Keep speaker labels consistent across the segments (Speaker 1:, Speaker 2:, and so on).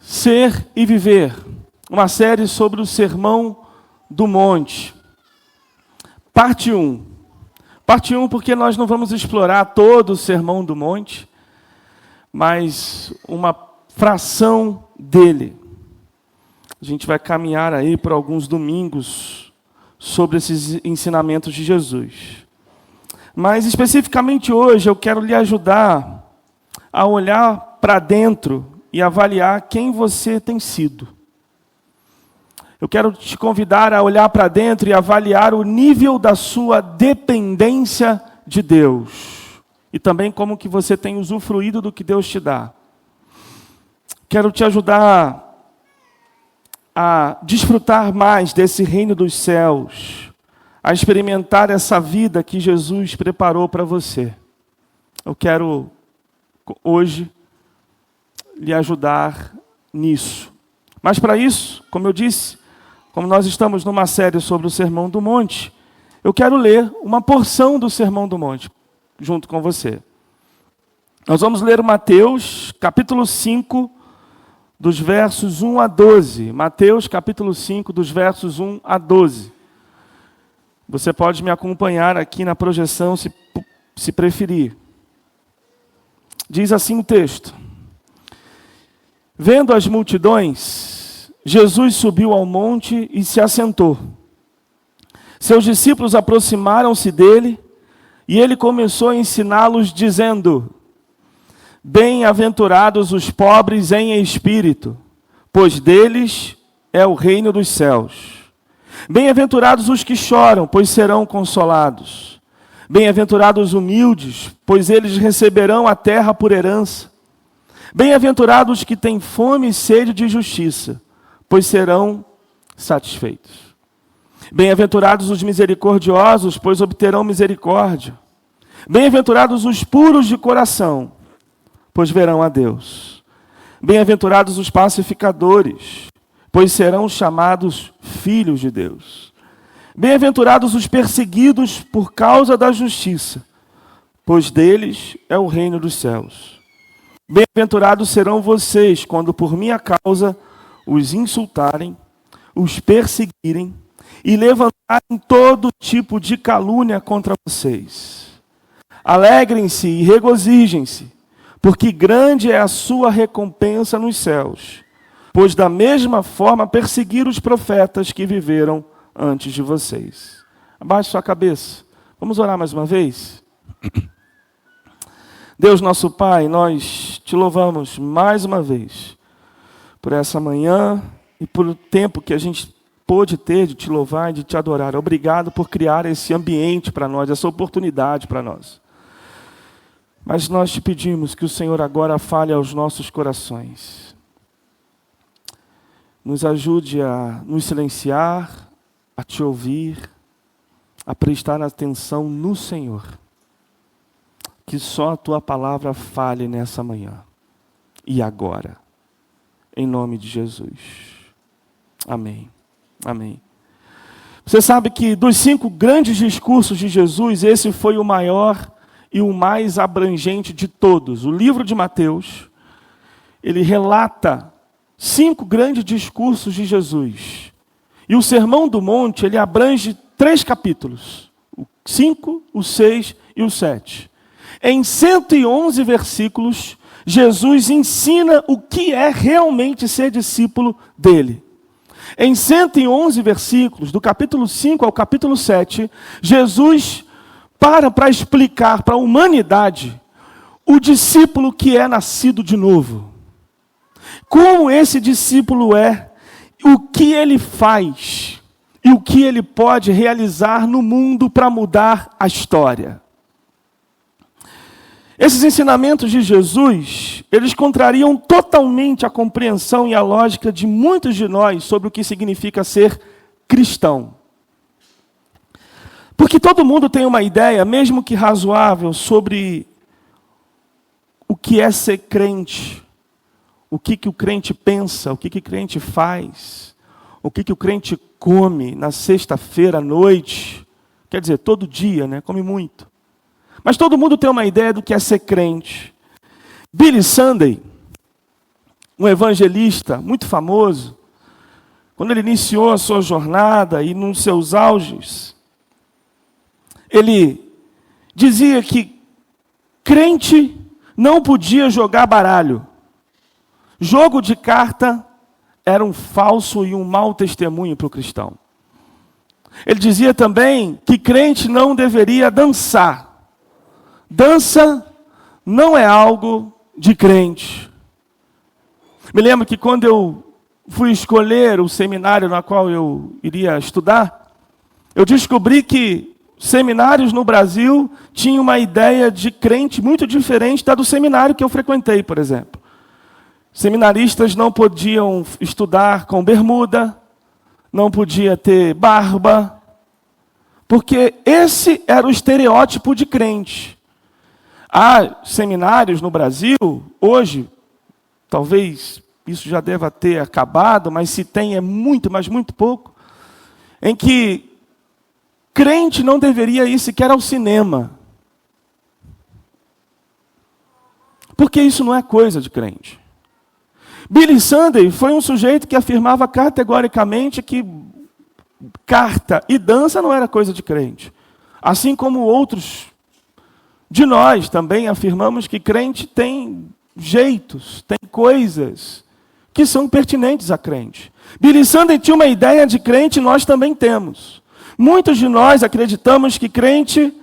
Speaker 1: Ser e Viver, uma série sobre o Sermão do Monte. Parte 1. Parte 1 porque nós não vamos explorar todo o Sermão do Monte, mas uma fração dele. A gente vai caminhar aí por alguns domingos sobre esses ensinamentos de Jesus. Mas especificamente hoje eu quero lhe ajudar a olhar para dentro e avaliar quem você tem sido. Eu quero te convidar a olhar para dentro e avaliar o nível da sua dependência de Deus. E também como que você tem usufruído do que Deus te dá. Quero te ajudar a desfrutar mais desse reino dos céus, a experimentar essa vida que Jesus preparou para você. Eu quero hoje lhe ajudar nisso. Mas para isso, como eu disse, como nós estamos numa série sobre o Sermão do Monte, eu quero ler uma porção do Sermão do Monte junto com você. Nós vamos ler Mateus, capítulo 5, dos versos 1 a 12. Mateus, capítulo 5, dos versos 1 a 12. Você pode me acompanhar aqui na projeção, se preferir. Diz assim o texto: Vendo as multidões, Jesus subiu ao monte e se assentou. Seus discípulos aproximaram-se dele e ele começou a ensiná-los, dizendo: Bem-aventurados os pobres em espírito, pois deles é o reino dos céus. Bem-aventurados os que choram, pois serão consolados. Bem-aventurados os humildes, pois eles receberão a terra por herança. Bem-aventurados os que têm fome e sede de justiça, pois serão satisfeitos. Bem-aventurados os misericordiosos, pois obterão misericórdia. Bem-aventurados os puros de coração, pois verão a Deus. Bem-aventurados os pacificadores, pois serão chamados filhos de Deus. Bem-aventurados os perseguidos por causa da justiça, pois deles é o reino dos céus. Bem-aventurados serão vocês, quando por minha causa os insultarem, os perseguirem e levantarem todo tipo de calúnia contra vocês. Alegrem-se e regozijem-se, porque grande é a sua recompensa nos céus, pois da mesma forma perseguiram os profetas que viveram antes de vocês. Abaixe sua cabeça. Vamos orar mais uma vez? Deus nosso Pai, nós te louvamos mais uma vez por essa manhã e por o tempo que a gente pôde ter de te louvar e de te adorar. Obrigado por criar esse ambiente para nós, essa oportunidade para nós. Mas nós te pedimos que o Senhor agora fale aos nossos corações. Nos ajude a nos silenciar, a te ouvir, a prestar atenção no Senhor. Que só a tua palavra fale nessa manhã e agora. Em nome de Jesus. Amém. Amém. Você sabe que dos 5 grandes discursos de Jesus, esse foi o maior e o mais abrangente de todos. O livro de Mateus, ele relata 5 grandes discursos de Jesus. E o Sermão do Monte, ele abrange 3 capítulos. O 5, o 6 e o 7. Em 111 versículos, Jesus ensina o que é realmente ser discípulo dele. Em 111 versículos, do capítulo 5 ao capítulo 7, Jesus para explicar para a humanidade o discípulo que é nascido de novo. Como esse discípulo é, o que ele faz e o que ele pode realizar no mundo para mudar a história. Esses ensinamentos de Jesus, eles contrariam totalmente a compreensão e a lógica de muitos de nós sobre o que significa ser cristão. Porque todo mundo tem uma ideia, mesmo que razoável, sobre o que é ser crente, o que o crente pensa, o que o crente faz, o que o crente come na sexta-feira à noite. Quer dizer, todo dia, né? Come muito. Mas todo mundo tem uma ideia do que é ser crente. Billy Sunday, um evangelista muito famoso, quando ele iniciou a sua jornada e nos seus auges, ele dizia que crente não podia jogar baralho. Jogo de carta era um falso e um mau testemunho para o cristão. Ele dizia também que crente não deveria dançar. Dança não é algo de crente. Me lembro que quando eu fui escolher o seminário na qual eu iria estudar, eu descobri que seminários no Brasil tinham uma ideia de crente muito diferente da do seminário que eu frequentei, por exemplo. Seminaristas não podiam estudar com bermuda, não podia ter barba, porque esse era o estereótipo de crente. Há seminários no Brasil, hoje, talvez isso já deva ter acabado, mas se tem é muito, mas muito pouco, em que crente não deveria ir sequer ao cinema. Porque isso não é coisa de crente. Billy Sunday foi um sujeito que afirmava categoricamente que carta e dança não era coisa de crente. Assim como outros de nós também afirmamos que crente tem jeitos, tem coisas que são pertinentes a crente. Billy Sunday tinha uma ideia de crente e nós também temos. Muitos de nós acreditamos que crente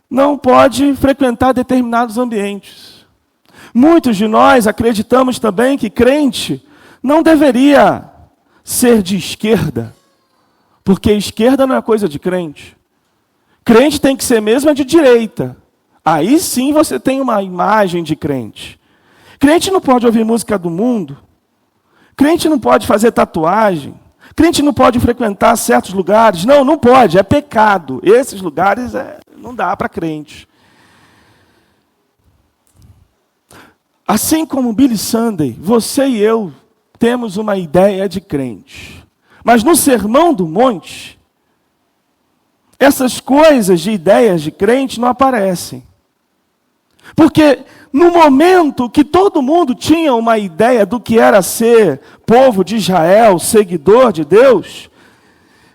Speaker 1: não pode frequentar determinados ambientes. Muitos de nós acreditamos também que crente não deveria ser de esquerda, porque esquerda não é coisa de crente. Crente tem que ser mesmo de direita. Aí sim você tem uma imagem de crente. Crente não pode ouvir música do mundo. Crente não pode fazer tatuagem. Crente não pode frequentar certos lugares. Não, não pode, é pecado. Esses lugares não dá para crente. Assim como Billy Sunday, você e eu temos uma ideia de crente. Mas no Sermão do Monte, essas coisas de ideias de crente não aparecem. Porque no momento que todo mundo tinha uma ideia do que era ser povo de Israel, seguidor de Deus,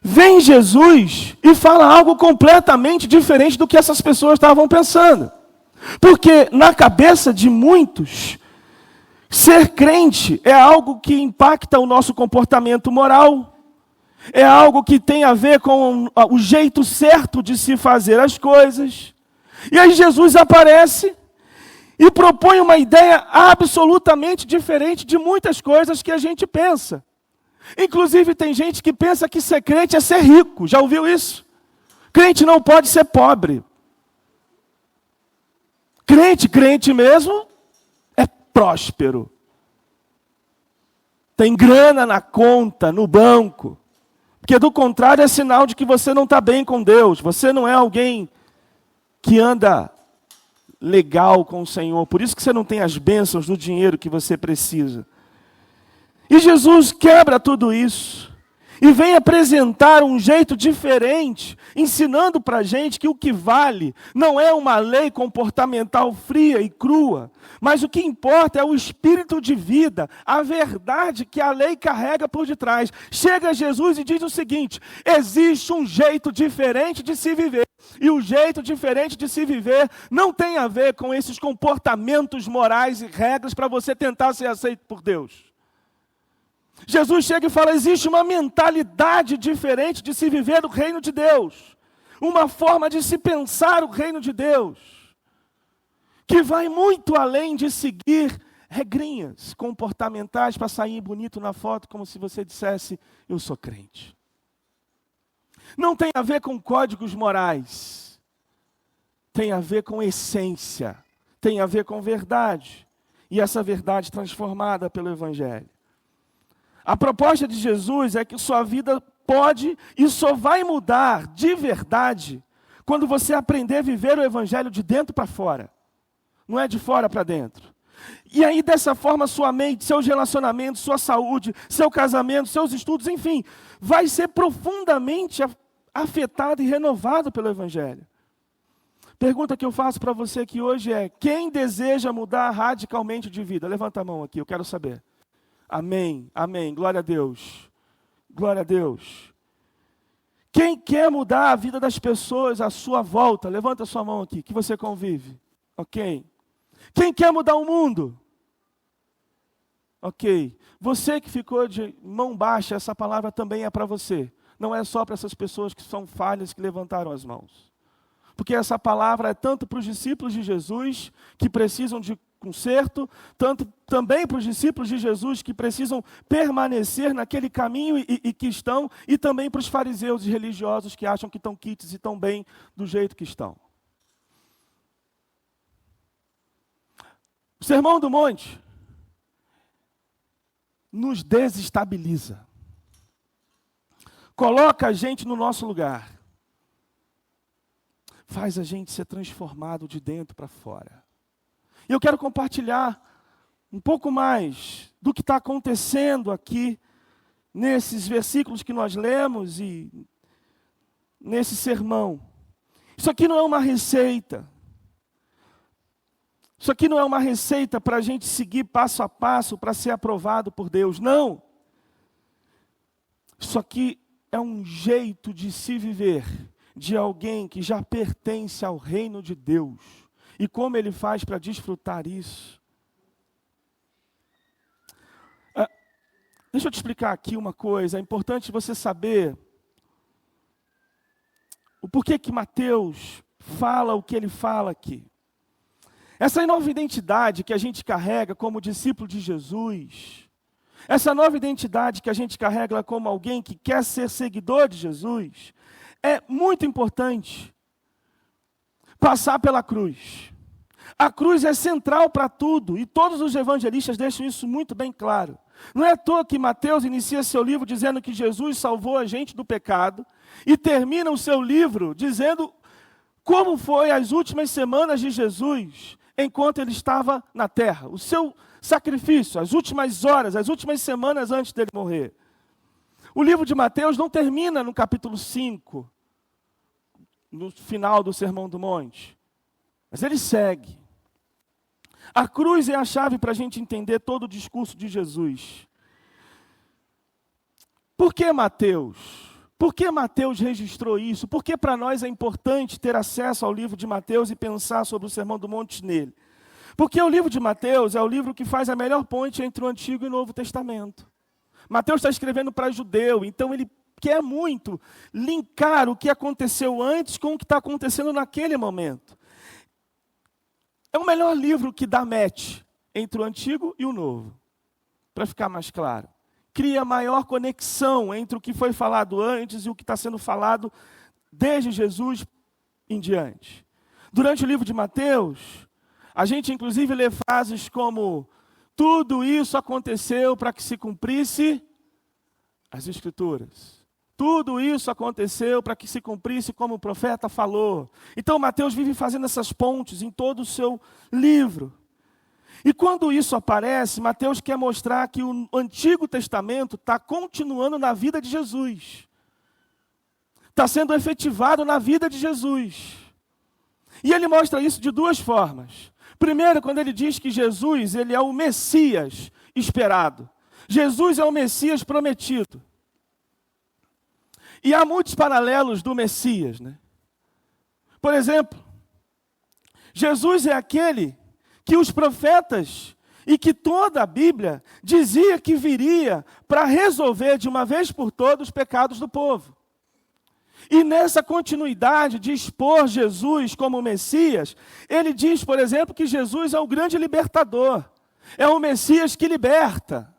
Speaker 1: vem Jesus e fala algo completamente diferente do que essas pessoas estavam pensando. Porque na cabeça de muitos, ser crente é algo que impacta o nosso comportamento moral, é algo que tem a ver com o jeito certo de se fazer as coisas. E aí Jesus aparece e propõe uma ideia absolutamente diferente de muitas coisas que a gente pensa. Inclusive tem gente que pensa que ser crente é ser rico. Já ouviu isso? Crente não pode ser pobre. Crente mesmo é próspero. Tem grana na conta, no banco. Porque do contrário é sinal de que você não está bem com Deus. Você não é alguém que anda legal com o Senhor. Por isso que você não tem as bênçãos do dinheiro que você precisa. E Jesus quebra tudo isso. E vem apresentar um jeito diferente, ensinando para a gente que o que vale não é uma lei comportamental fria e crua, mas o que importa é o espírito de vida, a verdade que a lei carrega por detrás. Chega Jesus e diz o seguinte: existe um jeito diferente de se viver, e o jeito diferente de se viver não tem a ver com esses comportamentos morais e regras para você tentar ser aceito por Deus. Jesus chega e fala: existe uma mentalidade diferente de se viver o reino de Deus. Uma forma de se pensar o reino de Deus. Que vai muito além de seguir regrinhas comportamentais para sair bonito na foto, como se você dissesse: eu sou crente. Não tem a ver com códigos morais. Tem a ver com essência. Tem a ver com verdade. E essa verdade transformada pelo Evangelho. A proposta de Jesus é que sua vida pode e só vai mudar de verdade quando você aprender a viver o Evangelho de dentro para fora. Não é de fora para dentro. E aí, dessa forma, sua mente, seus relacionamentos, sua saúde, seu casamento, seus estudos, enfim, vai ser profundamente afetado e renovado pelo Evangelho. Pergunta que eu faço para você aqui hoje é: quem deseja mudar radicalmente de vida? Levanta a mão aqui, eu quero saber. Amém, amém. Glória a Deus. Glória a Deus. Quem quer mudar a vida das pessoas à sua volta? Levanta a sua mão aqui, que você convive. Ok. Quem quer mudar o mundo? Ok. Você que ficou de mão baixa, essa palavra também é para você. Não é só para essas pessoas que são falhas que levantaram as mãos. Porque essa palavra é tanto para os discípulos de Jesus, que precisam de conserto, tanto também para os discípulos de Jesus, que precisam permanecer naquele caminho e que estão, e também para os fariseus e religiosos que acham que estão quites e estão bem do jeito que estão. O Sermão do Monte nos desestabiliza. Coloca a gente no nosso lugar. Faz a gente ser transformado de dentro para fora. E eu quero compartilhar um pouco mais do que está acontecendo aqui, nesses versículos que nós lemos e nesse sermão. Isso aqui não é uma receita. Isso aqui não é uma receita para a gente seguir passo a passo para ser aprovado por Deus. Não. Isso aqui é um jeito de se viver de alguém que já pertence ao reino de Deus. E como ele faz para desfrutar isso? Deixa eu te explicar aqui uma coisa. É importante você saber o porquê que Mateus fala o que ele fala aqui. Essa nova identidade que a gente carrega como discípulo de Jesus, essa nova identidade que a gente carrega como alguém que quer ser seguidor de Jesus, é muito importante passar pela cruz. A cruz é central para tudo, e todos os evangelistas deixam isso muito bem claro. Não é à toa que Mateus inicia seu livro dizendo que Jesus salvou a gente do pecado, e termina o seu livro dizendo como foi as últimas semanas de Jesus, enquanto ele estava na terra. O seu sacrifício, as últimas horas, as últimas semanas antes dele morrer. O livro de Mateus não termina no capítulo 5, no final do Sermão do Monte, mas ele segue. A cruz é a chave para a gente entender todo o discurso de Jesus. Por que Mateus? Por que Mateus registrou isso? Por que para nós é importante ter acesso ao livro de Mateus e pensar sobre o Sermão do Monte nele? Porque o livro de Mateus é o livro que faz a melhor ponte entre o Antigo e o Novo Testamento. Mateus está escrevendo para judeu, então ele quer muito linkar o que aconteceu antes com o que está acontecendo naquele momento. É o melhor livro que dá match entre o Antigo e o Novo, para ficar mais claro. Cria maior conexão entre o que foi falado antes e o que está sendo falado desde Jesus em diante. Durante o livro de Mateus, a gente inclusive lê frases como: tudo isso aconteceu para que se cumprisse as Escrituras. Tudo isso aconteceu para que se cumprisse como o profeta falou. Então Mateus vive fazendo essas pontes em todo o seu livro. E quando isso aparece, Mateus quer mostrar que o Antigo Testamento está continuando na vida de Jesus. Está sendo efetivado na vida de Jesus. E ele mostra isso de duas formas. Primeiro, quando ele diz que Jesus, ele é o Messias esperado. Jesus é o Messias prometido. E há muitos paralelos do Messias, né? Por exemplo, Jesus é aquele que os profetas e que toda a Bíblia dizia que viria para resolver de uma vez por todas os pecados do povo. E nessa continuidade de expor Jesus como Messias, ele diz, por exemplo, que Jesus é o grande libertador, é o Messias que liberta.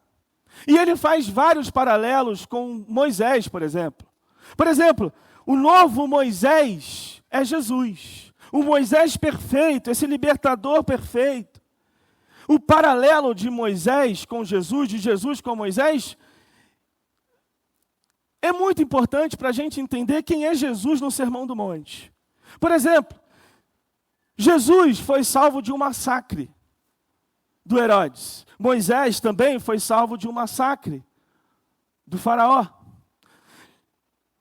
Speaker 1: E ele faz vários paralelos com Moisés, por exemplo. Por exemplo, o novo Moisés é Jesus. O Moisés perfeito, esse libertador perfeito. O paralelo de Moisés com Jesus, de Jesus com Moisés, é muito importante para a gente entender quem é Jesus no Sermão do Monte. Por exemplo, Jesus foi salvo de um massacre do Herodes. Moisés também foi salvo de um massacre do faraó.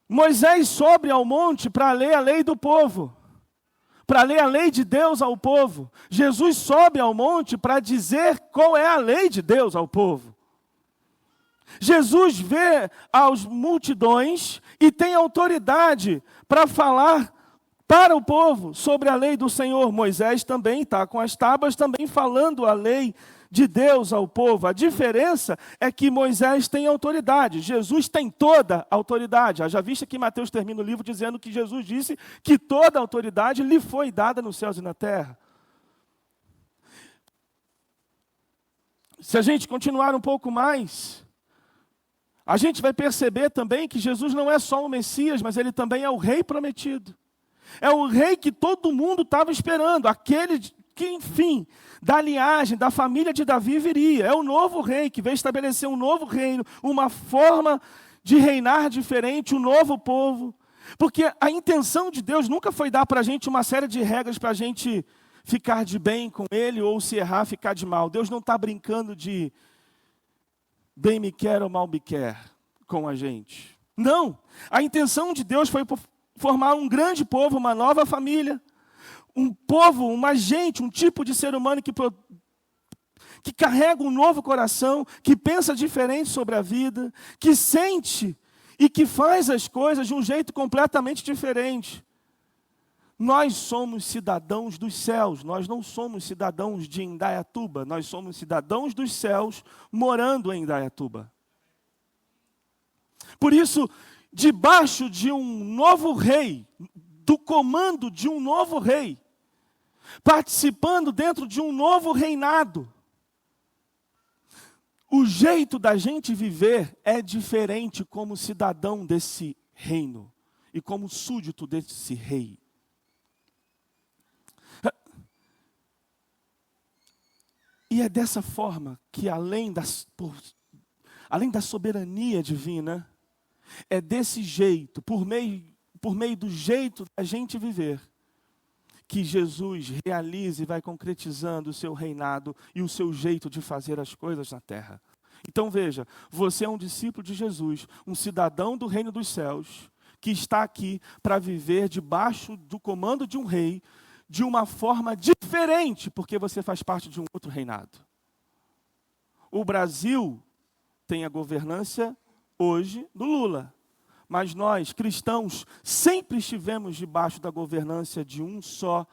Speaker 1: Moisés sobe ao monte para ler a lei do povo, para ler a lei de Deus ao povo. Jesus sobe ao monte para dizer qual é a lei de Deus ao povo. Jesus vê as multidões e tem autoridade para falar para o povo sobre a lei do Senhor. Moisés também está com as tábuas, também falando a lei de Deus ao povo. A diferença é que Moisés tem autoridade, Jesus tem toda a autoridade. Haja vista que Mateus termina o livro dizendo que Jesus disse que toda a autoridade lhe foi dada nos céus e na terra. Se a gente continuar um pouco mais, a gente vai perceber também que Jesus não é só o Messias, mas ele também é o rei prometido. É o rei que todo mundo estava esperando, aquele que, enfim, da linhagem, da família de Davi viria. É o novo rei que veio estabelecer um novo reino, uma forma de reinar diferente, um novo povo. Porque a intenção de Deus nunca foi dar para a gente uma série de regras para a gente ficar de bem com ele ou se errar, ficar de mal. Deus não está brincando de bem me quer ou mal me quer com a gente. Não, a intenção de Deus foi formar um grande povo, uma nova família, um povo, uma gente, um tipo de ser humano que carrega um novo coração, que pensa diferente sobre a vida, que sente e que faz as coisas de um jeito completamente diferente. Nós somos cidadãos dos céus, nós não somos cidadãos de Indaiatuba, nós somos cidadãos dos céus morando em Indaiatuba. Por isso, debaixo de um novo rei, do comando de um novo rei, participando dentro de um novo reinado, o jeito da gente viver é diferente como cidadão desse reino e como súdito desse rei. E é dessa forma que, além da soberania divina, é desse jeito, por meio do jeito da gente viver, que Jesus realiza e vai concretizando o seu reinado e o seu jeito de fazer as coisas na terra. Então veja, você é um discípulo de Jesus, um cidadão do reino dos céus, que está aqui para viver debaixo do comando de um rei, de uma forma diferente, porque você faz parte de um outro reinado. O Brasil tem a governância hoje do Lula, mas nós, cristãos, sempre estivemos debaixo da governância de um só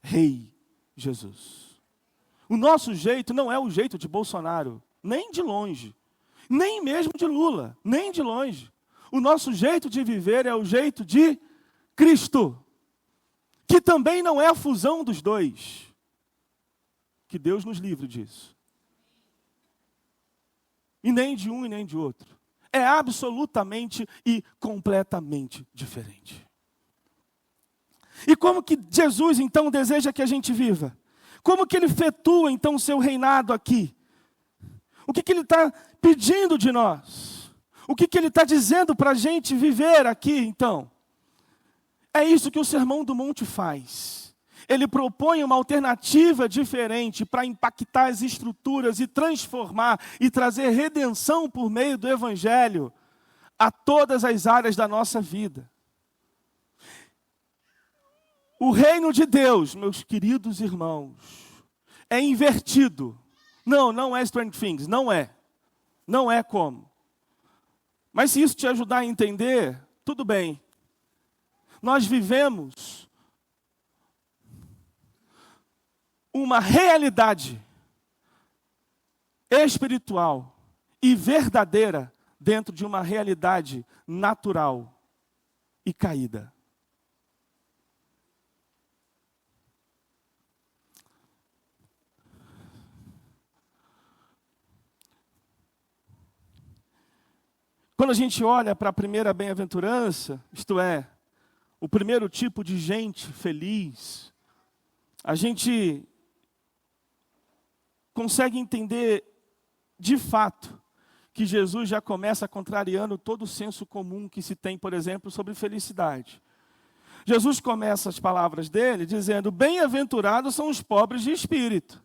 Speaker 1: rei, Jesus. O nosso jeito não é o jeito de Bolsonaro, nem de longe, nem mesmo de Lula, nem de longe. O nosso jeito de viver é o jeito de Cristo, que também não é a fusão dos dois. Que Deus nos livre disso. E nem de um e nem de outro. É absolutamente e completamente diferente. E como que Jesus, então, deseja que a gente viva? Como que Ele efetua, então, o seu reinado aqui? O que Ele está pedindo de nós? O que Ele está dizendo para a gente viver aqui, então? É isso que o Sermão do Monte faz. Ele propõe uma alternativa diferente para impactar as estruturas e transformar e trazer redenção por meio do Evangelho a todas as áreas da nossa vida. O reino de Deus, meus queridos irmãos, é invertido. Não é Stranger Things, não é. Não é como. Mas se isso te ajudar a entender, tudo bem. Nós vivemos uma realidade espiritual e verdadeira dentro de uma realidade natural e caída. Quando a gente olha para a primeira bem-aventurança, isto é, o primeiro tipo de gente feliz, a gente consegue entender de fato que Jesus já começa contrariando todo o senso comum que se tem, por exemplo, sobre felicidade. Jesus começa as palavras dele dizendo: bem-aventurados são os pobres de espírito.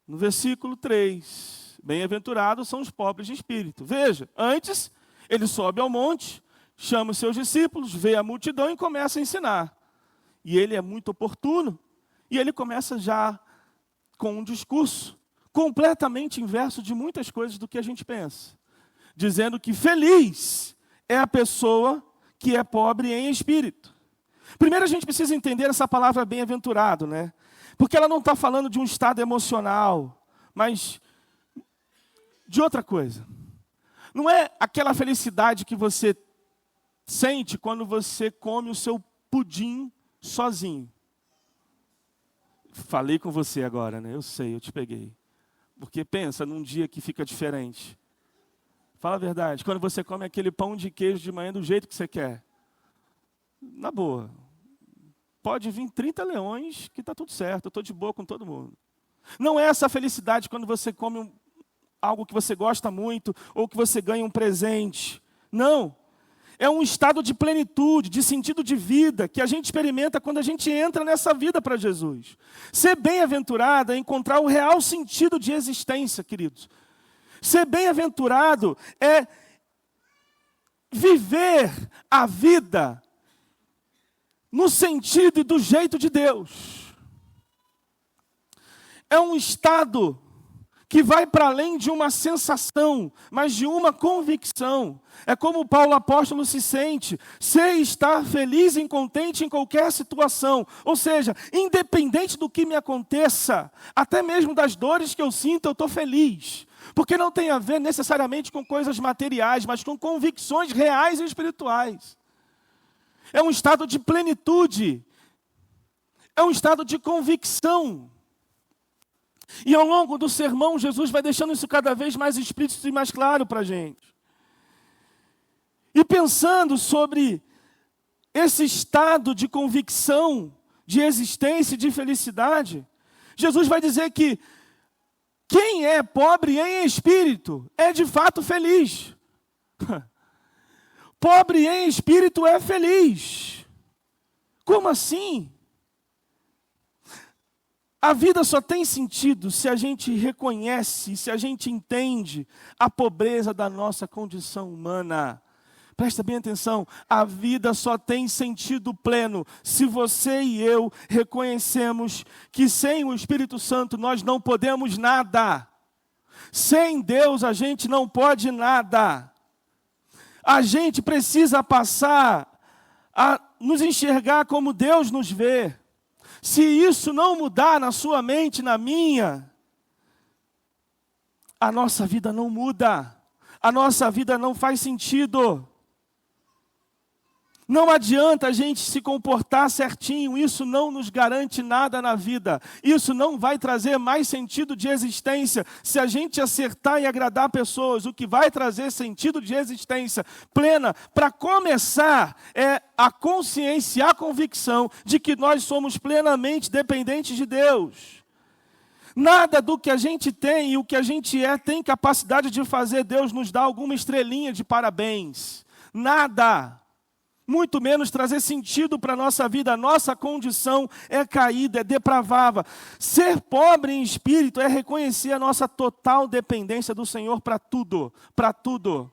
Speaker 1: No versículo 3, bem-aventurados são os pobres de espírito. Veja, antes ele sobe ao monte, chama os seus discípulos, vê a multidão e começa a ensinar. E ele é muito oportuno, e ele começa já com um discurso completamente inverso de muitas coisas do que a gente pensa. dizendo que feliz é a pessoa que é pobre em espírito. Primeiro a gente precisa entender essa palavra bem-aventurado, né? Porque ela não está falando de um estado emocional, mas de outra coisa. Não é aquela felicidade que você sente quando você come o seu pudim sozinho. Falei com você agora, né? Eu sei, eu te peguei. Porque pensa num dia que fica diferente. Fala a verdade. Quando você come aquele pão de queijo de manhã do jeito que você quer. Na boa. Pode vir 30 leões que está tudo certo. Eu estou de boa com todo mundo. Não é essa felicidade quando você come algo que você gosta muito ou que você ganha um presente. Não. É um estado de plenitude, de sentido de vida, que a gente experimenta quando a gente entra nessa vida para Jesus. Ser bem-aventurado é encontrar o real sentido de existência, queridos. Ser bem-aventurado é viver a vida no sentido e do jeito de Deus. É um estado que vai para além de uma sensação, mas de uma convicção. É como Paulo apóstolo se sente, sei estar feliz e contente em qualquer situação. Ou seja, independente do que me aconteça, até mesmo das dores que eu sinto, eu estou feliz. Porque não tem a ver necessariamente com coisas materiais, mas com convicções reais e espirituais. É um estado de plenitude. É um estado de convicção. E ao longo do sermão, Jesus vai deixando isso cada vez mais explícito e mais claro para a gente. E pensando sobre esse estado de convicção, de existência e de felicidade, Jesus vai dizer que quem é pobre em espírito é de fato feliz. Pobre em espírito é feliz. Como assim? A vida só tem sentido se a gente reconhece, se a gente entende a pobreza da nossa condição humana. Presta bem atenção, a vida só tem sentido pleno se você e eu reconhecemos que sem o Espírito Santo nós não podemos nada. Sem Deus a gente não pode nada. A gente precisa passar a nos enxergar como Deus nos vê. Se isso não mudar na sua mente, na minha, a nossa vida não muda. A nossa vida não faz sentido. Não adianta a gente se comportar certinho, isso não nos garante nada na vida. Isso não vai trazer mais sentido de existência se a gente acertar e agradar pessoas. O que vai trazer sentido de existência plena, para começar, é a consciência, a convicção de que nós somos plenamente dependentes de Deus. Nada do que a gente tem e o que a gente é tem capacidade de fazer Deus nos dar alguma estrelinha de parabéns. Nada. Muito menos trazer sentido para a nossa vida. A nossa condição é caída, é depravada. Ser pobre em espírito é reconhecer a nossa total dependência do Senhor para tudo, para tudo.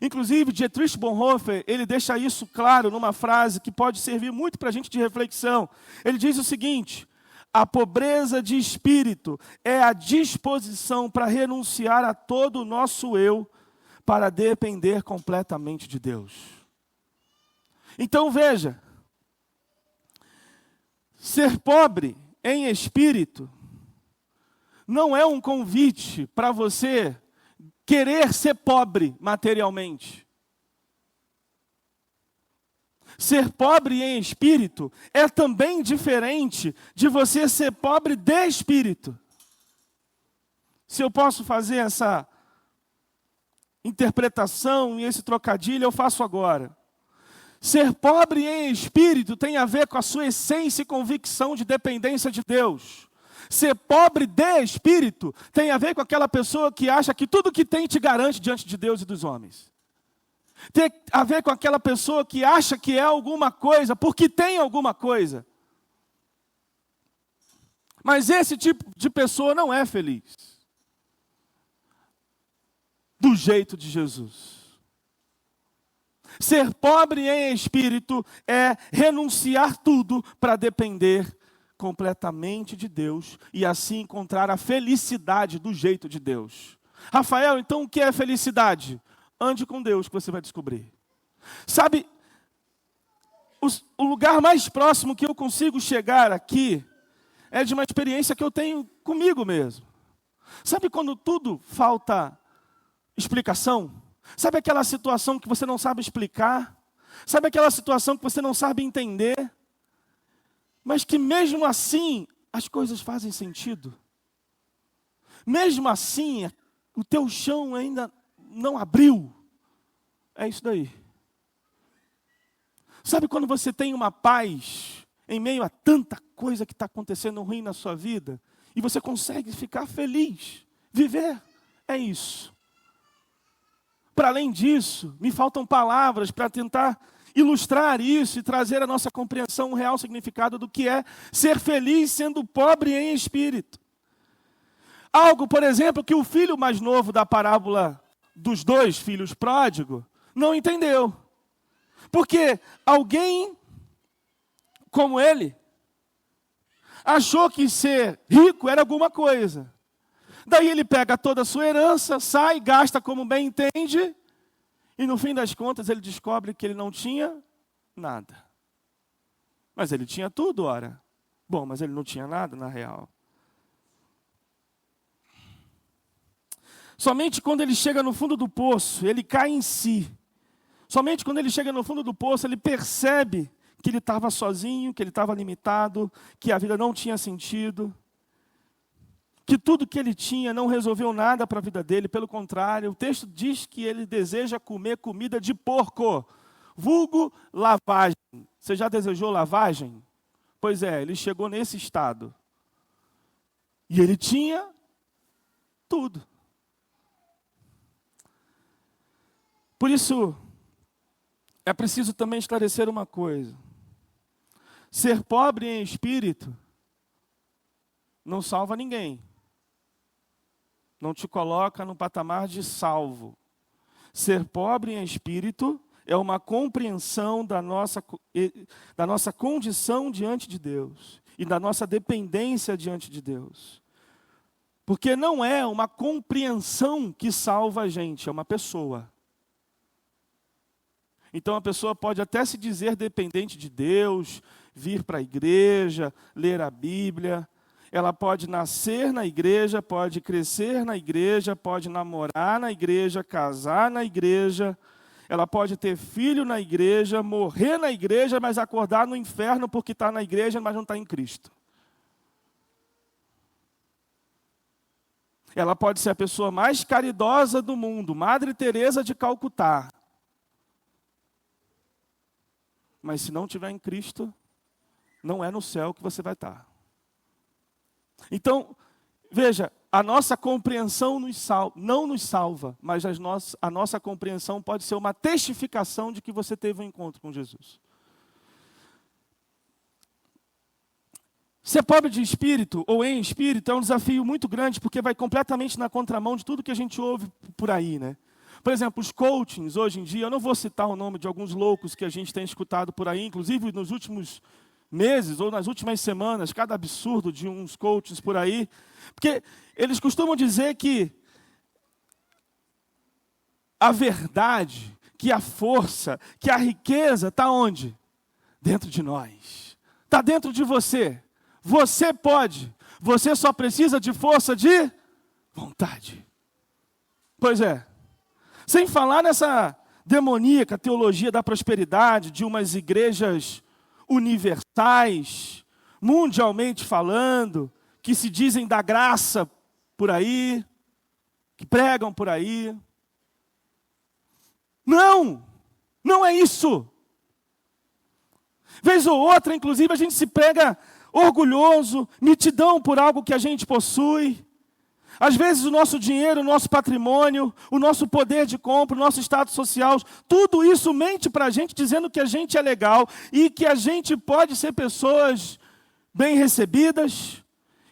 Speaker 1: Inclusive, Dietrich Bonhoeffer, ele deixa isso claro numa frase que pode servir muito para a gente de reflexão. Ele diz o seguinte: a pobreza de espírito é a disposição para renunciar a todo o nosso eu, para depender completamente de Deus. Então veja, ser pobre em espírito não é um convite para você querer ser pobre materialmente. Ser pobre em espírito é também diferente de você ser pobre de espírito. Se eu posso fazer essa interpretação e esse trocadilho, eu faço agora. Ser pobre em espírito tem a ver com a sua essência e convicção de dependência de Deus. Ser pobre de espírito tem a ver com aquela pessoa que acha que tudo que tem te garante diante de Deus e dos homens. Tem a ver com aquela pessoa que acha que é alguma coisa porque tem alguma coisa. Mas esse tipo de pessoa não é feliz. Do jeito de Jesus. Ser pobre em espírito é renunciar tudo para depender completamente de Deus e assim encontrar a felicidade do jeito de Deus. Rafael, então o que é felicidade? ande com Deus que você vai descobrir. Sabe, o lugar mais próximo que eu consigo chegar aqui é de uma experiência que eu tenho comigo mesmo. Sabe quando tudo falta explicação? Sabe aquela situação que você não sabe explicar? Sabe aquela situação que você não sabe entender? Mas que mesmo assim as coisas fazem sentido. Mesmo assim, o teu chão ainda não abriu. É isso daí. Sabe quando você tem uma paz em meio a tanta coisa que está acontecendo ruim na sua vida, e você consegue ficar feliz, viver? É isso. Para além disso, me faltam palavras para tentar ilustrar isso e trazer a nossa compreensão, o real significado do que é ser feliz sendo pobre em espírito. Algo, por exemplo, que o filho mais novo da parábola dos 2 filhos pródigos não entendeu. Porque alguém como ele achou que ser rico era alguma coisa. Daí ele pega toda a sua herança, sai, gasta como bem entende, e no fim das contas ele descobre que ele não tinha nada. Mas ele tinha tudo, ora. Bom, mas ele não tinha nada na real. Somente quando ele chega no fundo do poço, ele cai em si. Somente quando ele chega no fundo do poço, ele percebe que ele estava sozinho, que ele estava limitado, que a vida não tinha sentido, que tudo que ele tinha não resolveu nada para a vida dele, pelo contrário, o texto diz que ele deseja comer comida de porco, vulgo lavagem. Você já desejou lavagem? Pois é, ele chegou nesse estado. E ele tinha tudo. Por isso, é preciso também esclarecer uma coisa. Ser pobre em espírito não salva ninguém. Não te coloca no patamar de salvo. Ser pobre em espírito é uma compreensão da nossa condição diante de Deus e da nossa dependência diante de Deus. Porque não é uma compreensão que salva a gente, é uma pessoa. Então a pessoa pode até se dizer dependente de Deus, vir para a igreja, ler a Bíblia. Ela pode nascer na igreja, pode crescer na igreja, pode namorar na igreja, casar na igreja. Ela pode ter filho na igreja, morrer na igreja, mas acordar no inferno porque está na igreja, mas não está em Cristo. Ela pode ser a pessoa mais caridosa do mundo, Madre Teresa de Calcutá. Mas se não estiver em Cristo, não é no céu que você vai estar. Então, veja, a nossa compreensão não nos salva, mas a nossa compreensão pode ser uma testificação de que você teve um encontro com Jesus. Ser pobre de espírito ou em espírito é um desafio muito grande, porque vai completamente na contramão de tudo que a gente ouve por aí, né? Por exemplo, os coachings hoje em dia, eu não vou citar o nome de alguns loucos que a gente tem escutado por aí, inclusive nos últimos meses ou nas últimas semanas, cada absurdo de uns coachings por aí, porque eles costumam dizer que a verdade, que a força, que a riqueza está onde? Dentro de nós. Está dentro de você. Você pode. Você só precisa de força de vontade. Pois é. Sem falar nessa demoníaca teologia da prosperidade, de umas igrejas universais, mundialmente falando, que se dizem da graça por aí, que pregam por aí. Não é isso. Vez ou outra, inclusive, a gente se prega orgulhoso, mitidão por algo que a gente possui. Às vezes o nosso dinheiro, o nosso patrimônio, o nosso poder de compra, o nosso status social, tudo isso mente para a gente dizendo que a gente é legal e que a gente pode ser pessoas bem recebidas,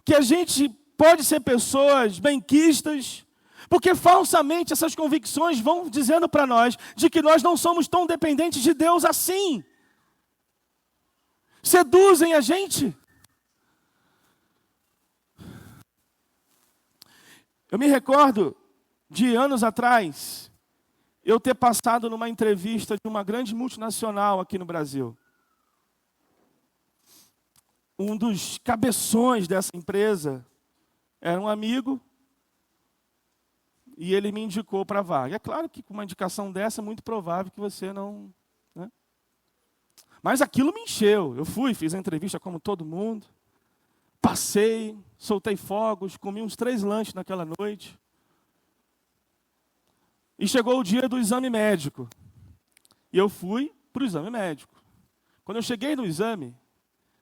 Speaker 1: que a gente pode ser pessoas benquistas, porque falsamente essas convicções vão dizendo para nós de que nós não somos tão dependentes de Deus assim. Seduzem a gente. Eu me recordo de anos atrás, eu ter passado numa entrevista de uma grande multinacional aqui no Brasil. Um dos cabeções dessa empresa era um amigo e ele me indicou para a vaga. É claro que com uma indicação dessa é muito provável que você não... né? Mas aquilo me encheu. Eu fui, fiz a entrevista como todo mundo, passei, soltei fogos, comi uns 3 lanches naquela noite. E chegou o dia do exame médico. E eu fui para o exame médico. Quando eu cheguei no exame,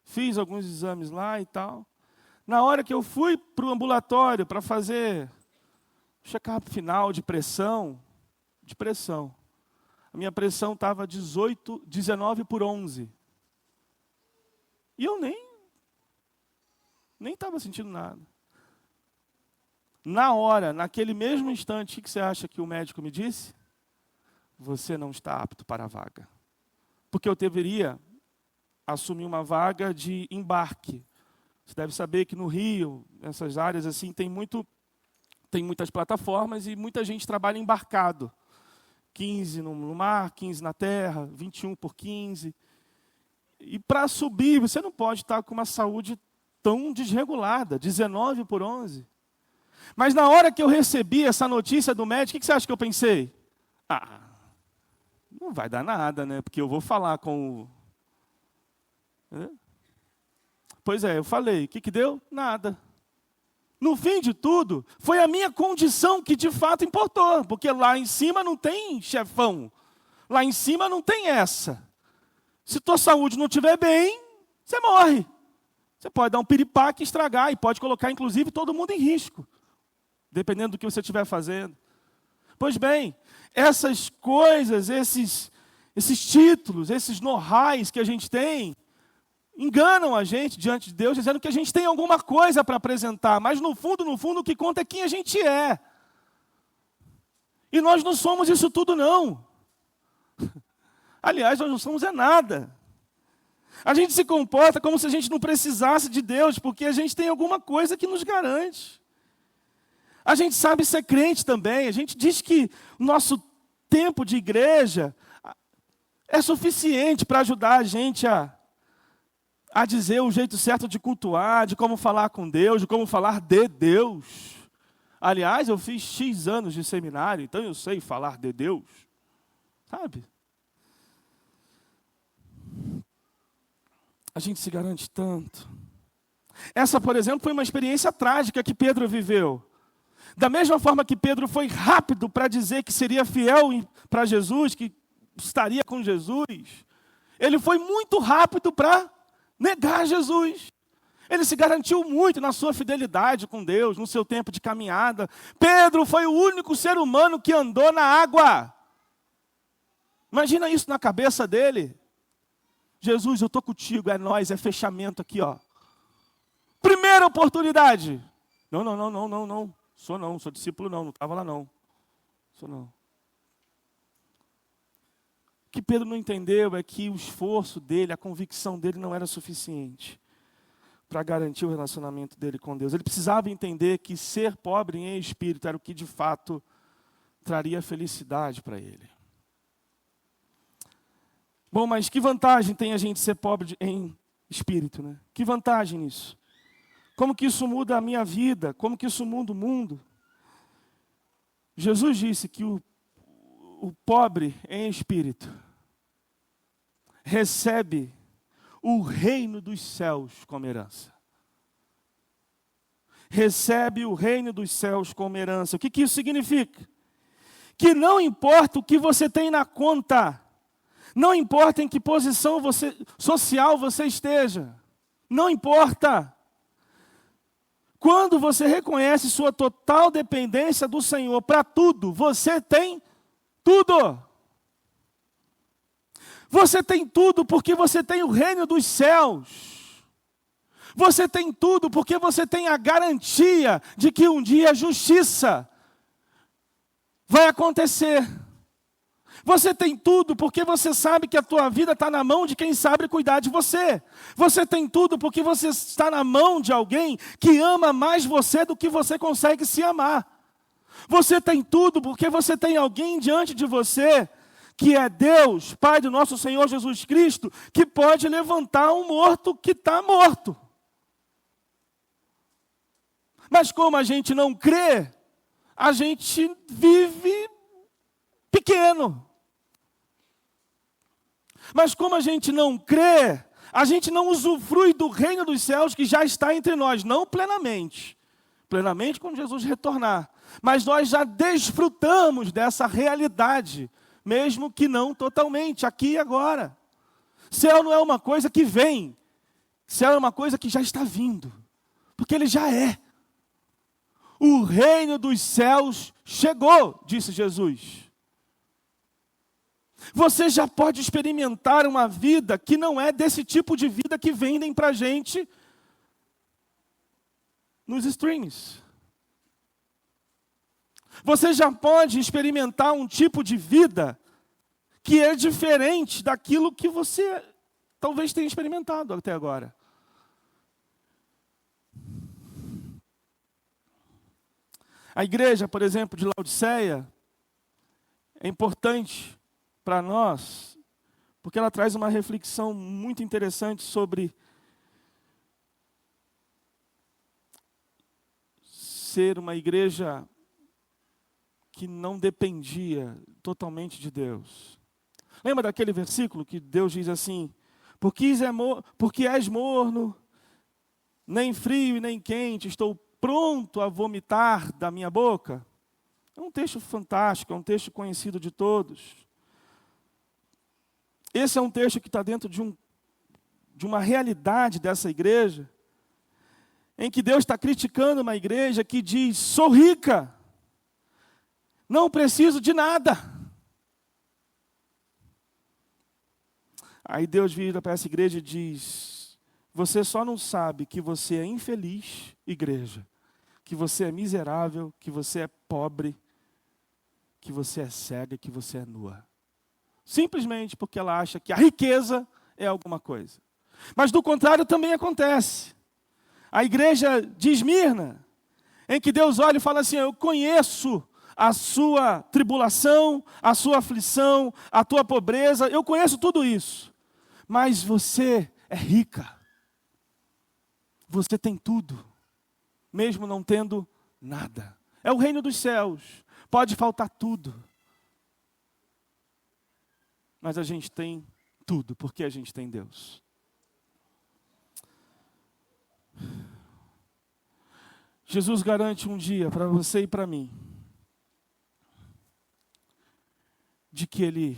Speaker 1: fiz alguns exames lá e tal. Na hora que eu fui para o ambulatório para fazer check-up final de pressão, a minha pressão estava 19/11. E eu nem estava sentindo nada. Na hora, naquele mesmo instante, o que você acha que o médico me disse? Você não está apto para a vaga. Porque eu deveria assumir uma vaga de embarque. Você deve saber que no Rio, nessas áreas assim, tem muitas plataformas e muita gente trabalha embarcado. 15 no mar, 15 na terra, 21/15. E para subir, você não pode estar com uma saúde tão desregulada, 19/11. Mas na hora que eu recebi essa notícia do médico, o que você acha que eu pensei? Não vai dar nada, né? Porque eu vou falar com o... Pois é, eu falei. O que deu? Nada. No fim de tudo, foi a minha condição que de fato importou. Porque lá em cima não tem chefão. Lá em cima não tem essa. Se tua saúde não estiver bem, você morre. Você pode dar um piripaque e estragar. E pode colocar, inclusive, todo mundo em risco. Dependendo do que você estiver fazendo. Pois bem, essas coisas, esses títulos, esses know-hows que a gente tem, enganam a gente diante de Deus, dizendo que a gente tem alguma coisa para apresentar, mas no fundo, o que conta é quem a gente é. E nós não somos isso tudo, não. Aliás, nós não somos nada. A gente se comporta como se a gente não precisasse de Deus, porque a gente tem alguma coisa que nos garante. A gente sabe ser crente também. A gente diz que o nosso tempo de igreja é suficiente para ajudar a gente a dizer o jeito certo de cultuar, de como falar com Deus, de como falar de Deus. Aliás, eu fiz X anos de seminário, então eu sei falar de Deus. Sabe? A gente se garante tanto. Essa, por exemplo, foi uma experiência trágica que Pedro viveu. Da mesma forma que Pedro foi rápido para dizer que seria fiel para Jesus, que estaria com Jesus, ele foi muito rápido para negar Jesus. Ele se garantiu muito na sua fidelidade com Deus, no seu tempo de caminhada. Pedro foi o único ser humano que andou na água. Imagina isso na cabeça dele. Jesus, eu estou contigo, é nós, é fechamento aqui, ó. Primeira oportunidade. Não. Sou discípulo não estava lá não. Sou não. O que Pedro não entendeu é que o esforço dele, a convicção dele não era suficiente para garantir o relacionamento dele com Deus. Ele precisava entender que ser pobre em espírito era o que de fato traria felicidade para ele. Bom, mas que vantagem tem a gente ser pobre em espírito, né? Que vantagem nisso? Como que isso muda a minha vida? Como que isso muda o mundo? Jesus disse que o pobre em espírito recebe o reino dos céus como herança. Recebe o reino dos céus como herança. O que isso significa? Que não importa o que você tem na conta, não importa em que posição social você esteja, não importa. Quando você reconhece sua total dependência do Senhor para tudo, você tem tudo. Você tem tudo porque você tem o reino dos céus. Você tem tudo porque você tem a garantia de que um dia a justiça vai acontecer. Você tem tudo porque você sabe que a tua vida está na mão de quem sabe cuidar de você. Você tem tudo porque você está na mão de alguém que ama mais você do que você consegue se amar. Você tem tudo porque você tem alguém diante de você, que é Deus, Pai do nosso Senhor Jesus Cristo, que pode levantar um morto que está morto. Mas como a gente não crê, a gente vive pequeno. Mas como a gente não crê, a gente não usufrui do reino dos céus que já está entre nós, não plenamente. Plenamente quando Jesus retornar. Mas nós já desfrutamos dessa realidade, mesmo que não totalmente, aqui e agora. Céu não é uma coisa que vem, céu é uma coisa que já está vindo, porque ele já é. O reino dos céus chegou, disse Jesus. Você já pode experimentar uma vida que não é desse tipo de vida que vendem para a gente nos streams. Você já pode experimentar um tipo de vida que é diferente daquilo que você talvez tenha experimentado até agora. A igreja, por exemplo, de Laodiceia, é importante para nós, porque ela traz uma reflexão muito interessante sobre ser uma igreja que não dependia totalmente de Deus. Lembra daquele versículo que Deus diz assim: porque és morno, nem frio e nem quente, estou pronto a vomitar da minha boca? É um texto fantástico, é um texto conhecido de todos. Esse é um texto que está dentro de uma realidade dessa igreja, em que Deus está criticando uma igreja que diz: sou rica, não preciso de nada. Aí Deus vira para essa igreja e diz: você só não sabe que você é infeliz, igreja, que você é miserável, que você é pobre, que você é cega, que você é nua. Simplesmente porque ela acha que a riqueza é alguma coisa. Mas do contrário também acontece. A igreja de Esmirna, em que Deus olha e fala assim: eu conheço a sua tribulação, a sua aflição, a tua pobreza, eu conheço tudo isso. Mas você é rica. Você tem tudo, mesmo não tendo nada. É o reino dos céus. Pode faltar tudo. Mas a gente tem tudo, porque a gente tem Deus. Jesus garante um dia para você e para mim, de que Ele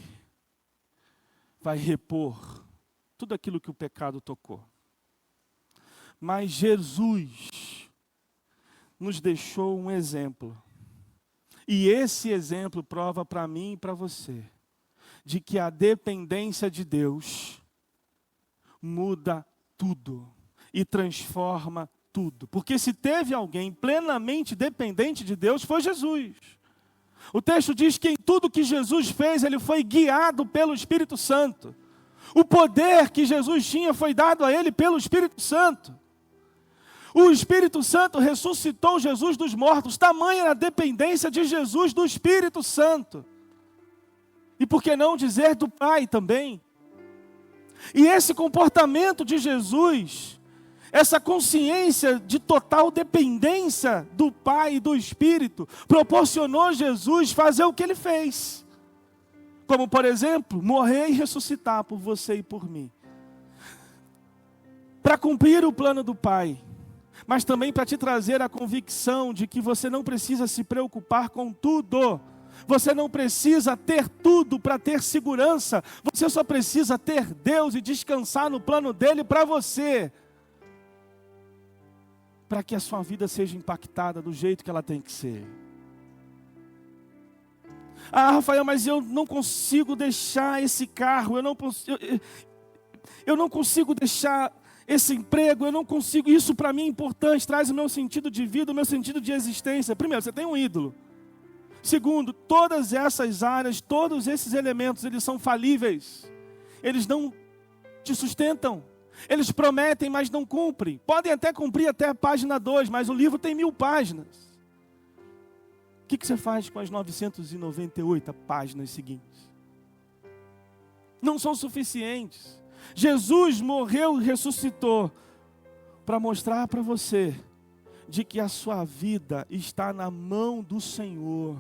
Speaker 1: vai repor tudo aquilo que o pecado tocou. Mas Jesus nos deixou um exemplo. E esse exemplo prova para mim e para você de que a dependência de Deus muda tudo e transforma tudo. Porque se teve alguém plenamente dependente de Deus, foi Jesus. O texto diz que em tudo que Jesus fez, ele foi guiado pelo Espírito Santo. O poder que Jesus tinha foi dado a ele pelo Espírito Santo. O Espírito Santo ressuscitou Jesus dos mortos. Tamanha era a dependência de Jesus do Espírito Santo. E por que não dizer do Pai também? E esse comportamento de Jesus, essa consciência de total dependência do Pai e do Espírito, proporcionou Jesus fazer o que Ele fez. Como, por exemplo, morrer e ressuscitar por você e por mim. Para cumprir o plano do Pai, mas também para te trazer a convicção de que você não precisa se preocupar com tudo. Você não precisa ter tudo para ter segurança. Você só precisa ter Deus e descansar no plano dEle para você. Para que a sua vida seja impactada do jeito que ela tem que ser. Ah, Rafael, mas eu não consigo deixar esse carro, eu não consigo deixar esse emprego, eu não consigo. Isso para mim é importante, traz o meu sentido de vida, o meu sentido de existência. Primeiro, você tem um ídolo. Segundo, todas essas áreas, todos esses elementos, eles são falíveis. Eles não te sustentam. Eles prometem, mas não cumprem. Podem até cumprir até a página 2, mas o livro tem 1000 páginas. que você faz com as 998 páginas seguintes? Não são suficientes. Jesus morreu e ressuscitou para mostrar para você de que a sua vida está na mão do Senhor.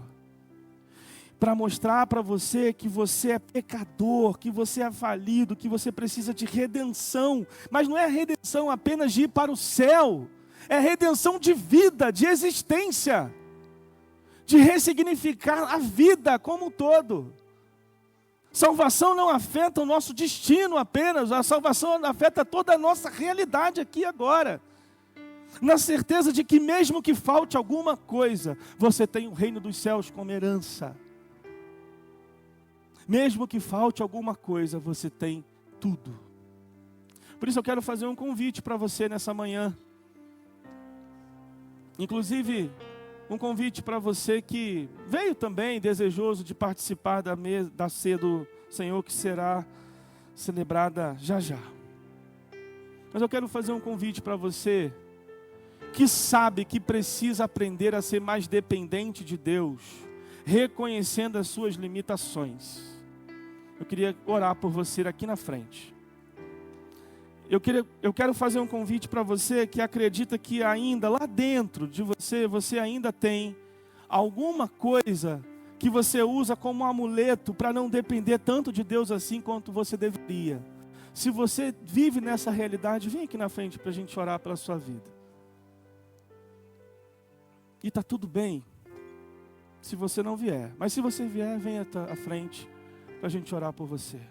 Speaker 1: Para mostrar para você que você é pecador, que você é falido, que você precisa de redenção. Mas não é redenção apenas de ir para o céu. É redenção de vida, de existência. De ressignificar a vida como um todo. Salvação não afeta o nosso destino apenas. A salvação afeta toda a nossa realidade aqui e agora. Na certeza de que mesmo que falte alguma coisa, você tem o reino dos céus como herança. Mesmo que falte alguma coisa, você tem tudo. Por isso eu quero fazer um convite para você nessa manhã. Inclusive, um convite para você que veio também desejoso de participar da ceia do Senhor, que será celebrada já já. Mas eu quero fazer um convite para você que sabe que precisa aprender a ser mais dependente de Deus, reconhecendo as suas limitações. Eu queria orar por você aqui na frente. Eu quero fazer um convite para você que acredita que ainda lá dentro de você ainda tem alguma coisa que você usa como um amuleto para não depender tanto de Deus assim quanto você deveria. Se você vive nessa realidade, vem aqui na frente para a gente orar pela sua vida. E está tudo bem se você não vier. Mas se você vier, venha à frente para a gente orar por você.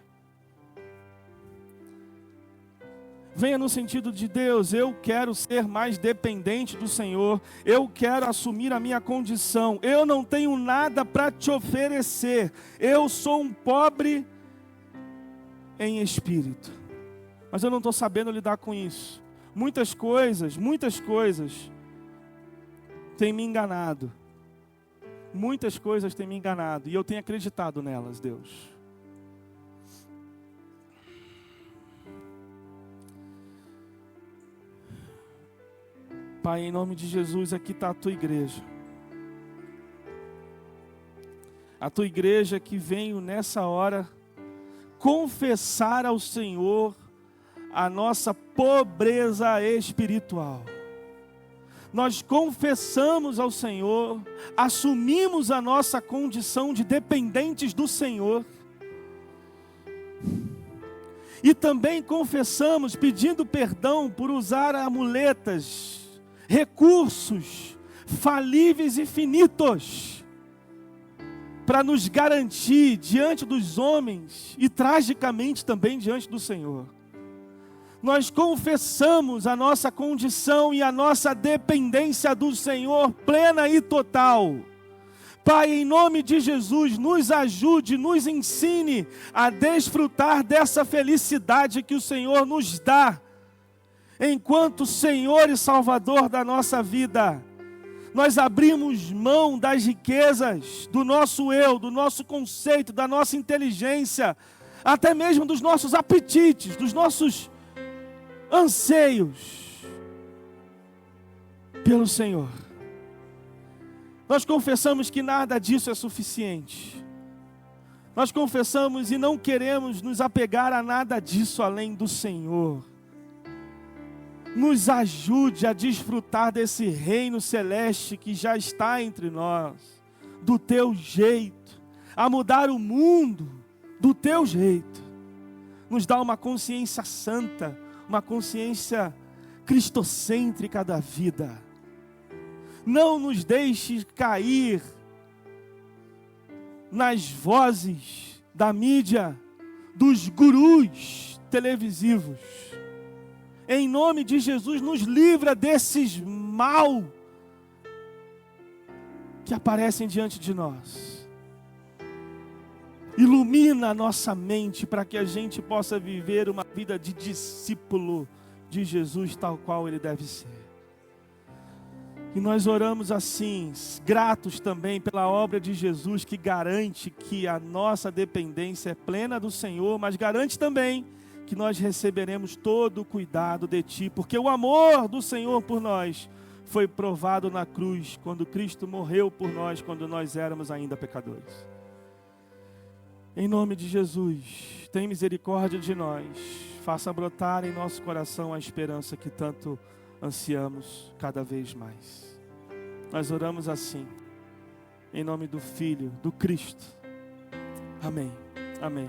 Speaker 1: Venha no sentido de Deus, eu quero ser mais dependente do Senhor. Eu quero assumir a minha condição. Eu não tenho nada para te oferecer. Eu sou um pobre em espírito. Mas eu não estou sabendo lidar com isso. Muitas coisas têm me enganado. Muitas coisas têm me enganado. E eu tenho acreditado nelas, Deus. Pai, em nome de Jesus, aqui está a tua igreja. A tua igreja que veio nessa hora confessar ao Senhor a nossa pobreza espiritual. Nós confessamos ao Senhor, assumimos a nossa condição de dependentes do Senhor. E também confessamos pedindo perdão por usar amuletas, recursos falíveis e finitos para nos garantir diante dos homens e tragicamente também diante do Senhor. Nós confessamos a nossa condição e a nossa dependência do Senhor plena e total. Pai, em nome de Jesus, nos ajude, nos ensine a desfrutar dessa felicidade que o Senhor nos dá, enquanto Senhor e Salvador da nossa vida. Nós abrimos mão das riquezas, do nosso eu, do nosso conceito, da nossa inteligência, até mesmo dos nossos apetites, dos nossos anseios pelo Senhor. Nós confessamos que nada disso é suficiente. Nós confessamos e não queremos nos apegar a nada disso além do Senhor. Nos ajude a desfrutar desse reino celeste que já está entre nós, do teu jeito, a mudar o mundo do teu jeito. Nos dá uma consciência santa, uma consciência cristocêntrica da vida. Não nos deixe cair nas vozes da mídia, dos gurus televisivos. Em nome de Jesus, nos livra desses mal que aparecem diante de nós. Ilumina a nossa mente para que a gente possa viver uma vida de discípulo de Jesus tal qual ele deve ser. E nós oramos assim, gratos também pela obra de Jesus que garante que a nossa dependência é plena do Senhor, mas garante também que nós receberemos todo o cuidado de Ti, porque o amor do Senhor por nós foi provado na cruz, quando Cristo morreu por nós, quando nós éramos ainda pecadores. Em nome de Jesus, tem misericórdia de nós, faça brotar em nosso coração a esperança que tanto ansiamos cada vez mais. Nós oramos assim, em nome do Filho, do Cristo. Amém. Amém.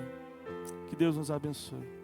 Speaker 1: Que Deus nos abençoe.